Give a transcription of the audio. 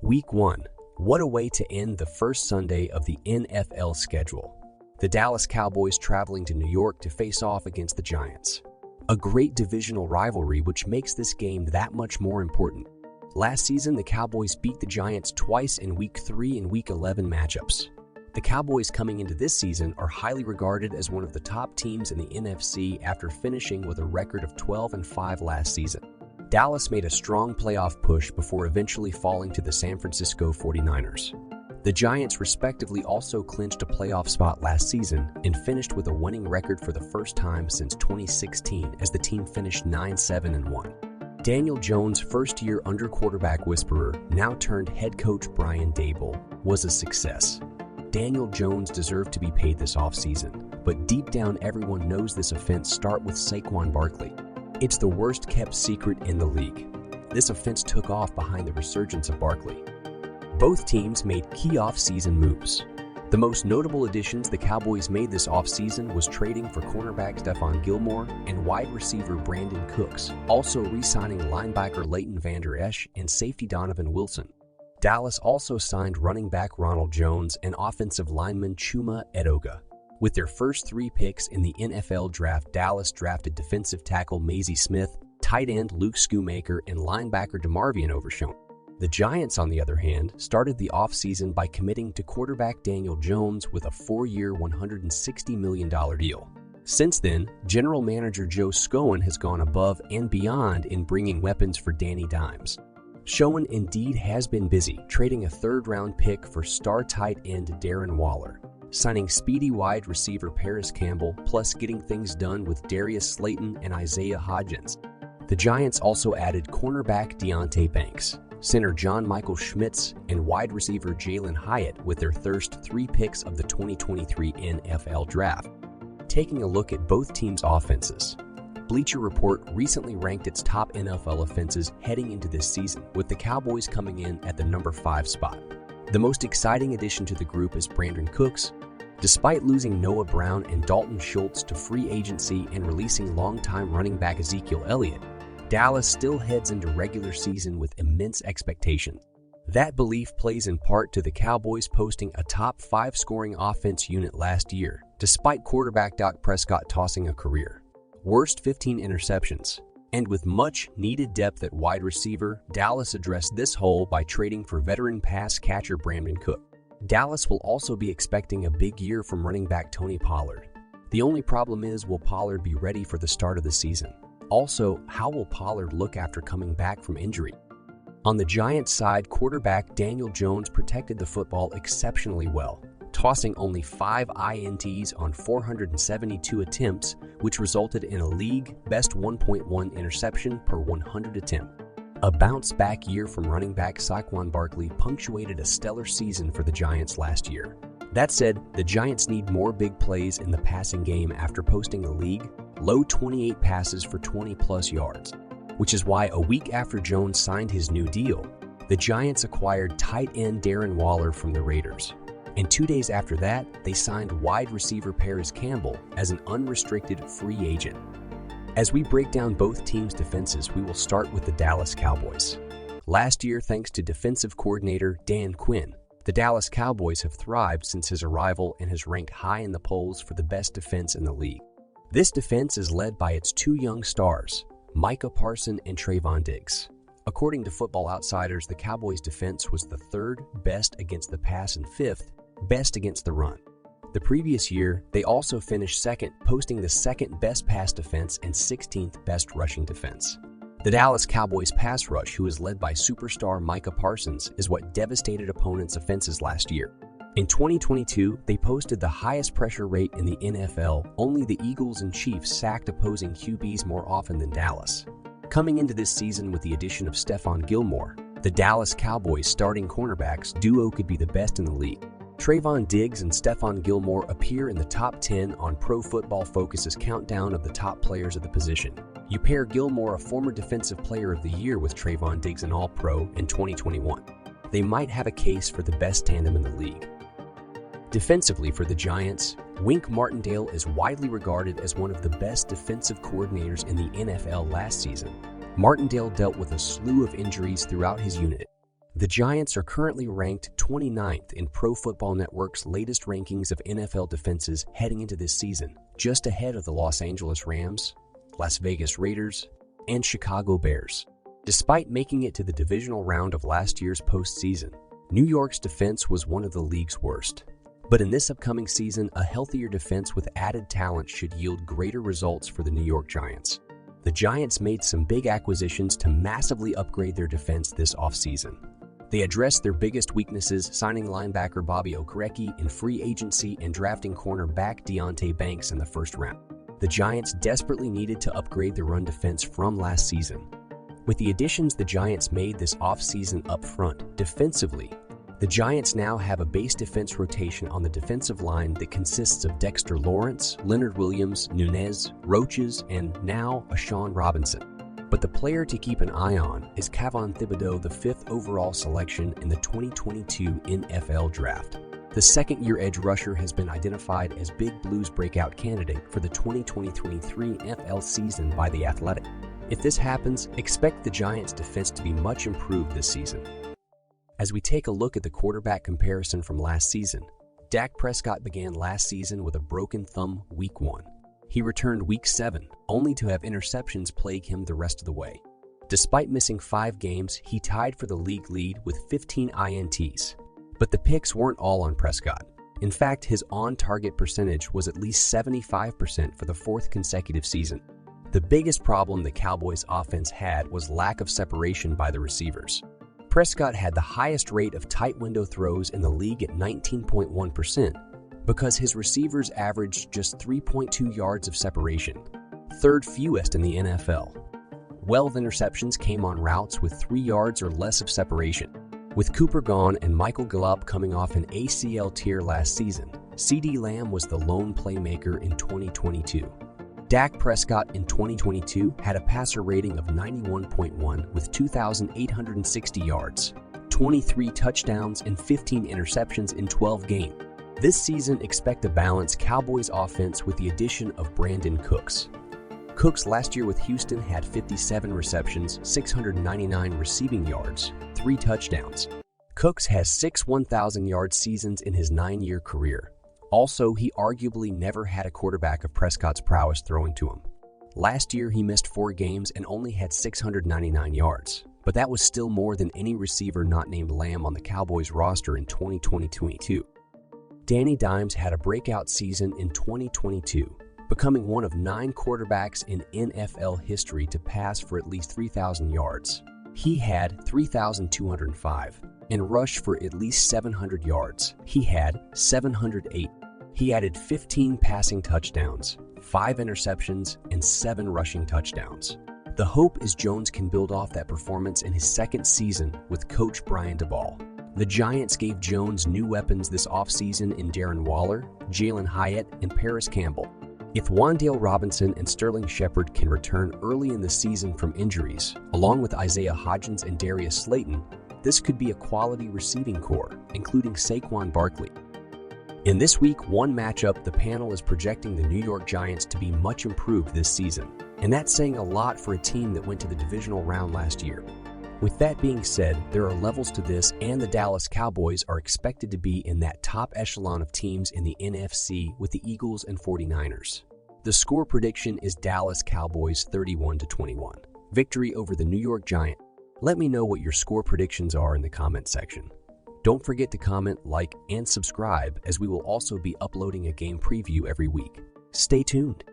Week 1. What a way to end the first Sunday of the NFL schedule. The Dallas Cowboys traveling to New York to face off against the Giants. A great divisional rivalry which makes this game that much more important. Last season, the Cowboys beat the Giants twice in Week 3 and Week 11 matchups. The Cowboys coming into this season are highly regarded as one of the top teams in the NFC after finishing with a record of 12-5 last season. Dallas made a strong playoff push before eventually falling to the San Francisco 49ers. The Giants respectively also clinched a playoff spot last season and finished with a winning record for the first time since 2016 as the team finished 9-7-1. Daniel Jones' first year under quarterback whisperer, now turned head coach Brian Daboll, was a success. Daniel Jones deserved to be paid this offseason, but deep down everyone knows this offense starts with Saquon Barkley. It's the worst kept secret in the league. This offense took off behind the resurgence of Barkley. Both teams made key offseason moves. The most notable additions the Cowboys made this offseason was trading for cornerback Stephon Gilmore and wide receiver Brandon Cooks, also re-signing linebacker Leighton Vander Esch and safety Donovan Wilson. Dallas also signed running back Ronald Jones and offensive lineman Chuma Edoga. With their first 3 picks in the NFL draft, Dallas drafted defensive tackle Maisie Smith, tight end Luke Schoonmaker, and linebacker DeMarvion Overshown. The Giants, on the other hand, started the offseason by committing to quarterback Daniel Jones with a 4-year, $160 million deal. Since then, general manager Joe Schoen has gone above and beyond in bringing weapons for Danny Dimes. Schoen indeed has been busy, trading a 3rd-round pick for star tight end Darren Waller, signing speedy wide receiver Paris Campbell, plus getting things done with Darius Slayton and Isaiah Hodgins. The Giants also added cornerback Deonte Banks, center John Michael Schmitz, and wide receiver Jalen Hyatt with their first 3 picks of the 2023 NFL Draft. Taking a look at both teams' offenses, Bleacher Report recently ranked its top NFL offenses heading into this season, with the Cowboys coming in at the number 5 spot. The most exciting addition to the group is Brandon Cooks. Despite losing Noah Brown and Dalton Schultz to free agency and releasing longtime running back Ezekiel Elliott, Dallas still heads into regular season with immense expectations. That belief plays in part to the Cowboys posting a top 5 scoring offense unit last year, despite quarterback Dak Prescott tossing a career worst 15 interceptions. And with much needed depth at wide receiver, Dallas addressed this hole by trading for veteran pass catcher Brandon Cook. Dallas will also be expecting a big year from running back Tony Pollard. The only problem is, will Pollard be ready for the start of the season? Also, how will Pollard look after coming back from injury? On the Giants side, quarterback Daniel Jones protected the football exceptionally well, tossing only 5 INTs on 472 attempts, which resulted in a league-best 1.1 interception per 100 attempts. A bounce-back year from running back Saquon Barkley punctuated a stellar season for the Giants last year. That said, the Giants need more big plays in the passing game after posting a league-low 28 passes for 20-plus yards, which is why a week after Jones signed his new deal, the Giants acquired tight end Darren Waller from the Raiders. And 2 days after that, they signed wide receiver Paris Campbell as an unrestricted free agent. As we break down both teams' defenses, we will start with the Dallas Cowboys. Last year, thanks to defensive coordinator Dan Quinn, the Dallas Cowboys have thrived since his arrival and has ranked high in the polls for the best defense in the league. This defense is led by its 2 young stars, Micah Parsons and Trayvon Diggs. According to Football Outsiders, the Cowboys' defense was the 3rd best against the pass and 5th best against the run. The previous year, they also finished 2nd, posting the 2nd best pass defense and 16th best rushing defense. The Dallas Cowboys pass rush, who is led by superstar Micah Parsons, is what devastated opponents' offenses last year. In 2022, they posted the highest pressure rate in the NFL. Only the Eagles and Chiefs sacked opposing QBs more often than Dallas. Coming into this season with the addition of Stephon Gilmore, the Dallas Cowboys starting cornerbacks duo could be the best in the league. Trayvon Diggs and Stephon Gilmore appear in the top 10 on Pro Football Focus's countdown of the top players at the position. You pair Gilmore, a former Defensive Player of the Year, with Trayvon Diggs, an All-Pro in 2021. They might have a case for the best tandem in the league. Defensively for the Giants, Wink Martindale is widely regarded as one of the best defensive coordinators in the NFL last season. Martindale dealt with a slew of injuries throughout his unit. The Giants are currently ranked 29th in Pro Football Network's latest rankings of NFL defenses heading into this season, just ahead of the Los Angeles Rams, Las Vegas Raiders, and Chicago Bears. Despite making it to the divisional round of last year's postseason, New York's defense was one of the league's worst. But in this upcoming season, a healthier defense with added talent should yield greater results for the New York Giants. The Giants made some big acquisitions to massively upgrade their defense this offseason. They addressed their biggest weaknesses, signing linebacker Bobby Okereke in free agency and drafting cornerback Deonte Banks in the first round. The Giants desperately needed to upgrade their run defense from last season. With the additions the Giants made this offseason up front, defensively, the Giants now have a base defense rotation on the defensive line that consists of Dexter Lawrence, Leonard Williams, Nunez, Roaches, and now Ashawn Robinson. But the player to keep an eye on is Kayvon Thibodeaux, the 5th overall selection in the 2022 NFL Draft. The second-year edge rusher has been identified as Big Blue's breakout candidate for the 2023 NFL season by The Athletic. If this happens, expect the Giants' defense to be much improved this season. As we take a look at the quarterback comparison from last season, Dak Prescott began last season with a broken thumb Week 1. He returned Week 7, only to have interceptions plague him the rest of the way. Despite missing 5 games, he tied for the league lead with 15 INTs. But the picks weren't all on Prescott. In fact, his on-target percentage was at least 75% for the 4th consecutive season. The biggest problem the Cowboys' offense had was lack of separation by the receivers. Prescott had the highest rate of tight window throws in the league at 19.1%, because his receivers averaged just 3.2 yards of separation, 3rd fewest in the NFL. 12 interceptions came on routes with 3 yards or less of separation. With Cooper gone and Michael Gallup coming off an ACL tear last season, CeeDee Lamb was the lone playmaker in 2022. Dak Prescott in 2022 had a passer rating of 91.1 with 2,860 yards, 23 touchdowns, and 15 interceptions in 12 games. This season, expect a balanced Cowboys offense with the addition of Brandon Cooks. Cooks last year with Houston had 57 receptions, 699 receiving yards, 3 touchdowns. Cooks has 6 1,000-yard seasons in his 9-year career. Also, he arguably never had a quarterback of Prescott's prowess throwing to him. Last year, he missed 4 games and only had 699 yards, but that was still more than any receiver not named Lamb on the Cowboys roster in 2022. Danny Dimes had a breakout season in 2022, becoming one of 9 quarterbacks in NFL history to pass for at least 3,000 yards. He had 3,205 and rushed for at least 700 yards. He had 708. He added 15 passing touchdowns, 5 interceptions, and 7 rushing touchdowns. The hope is Jones can build off that performance in his 2nd season with coach Brian Daboll. The Giants gave Jones new weapons this offseason in Darren Waller, Jalen Hyatt, and Paris Campbell. If Wan'Dale Robinson and Sterling Shepard can return early in the season from injuries, along with Isaiah Hodgins and Darius Slayton, this could be a quality receiving core, including Saquon Barkley. In this Week 1 matchup, the panel is projecting the New York Giants to be much improved this season, and that's saying a lot for a team that went to the divisional round last year. With that being said, there are levels to this, and the Dallas Cowboys are expected to be in that top echelon of teams in the NFC with the Eagles and 49ers. The score prediction is Dallas Cowboys 31-21. Victory over the New York Giants. Let me know what your score predictions are in the comment section. Don't forget to comment, like, and subscribe, as we will also be uploading a game preview every week. Stay tuned.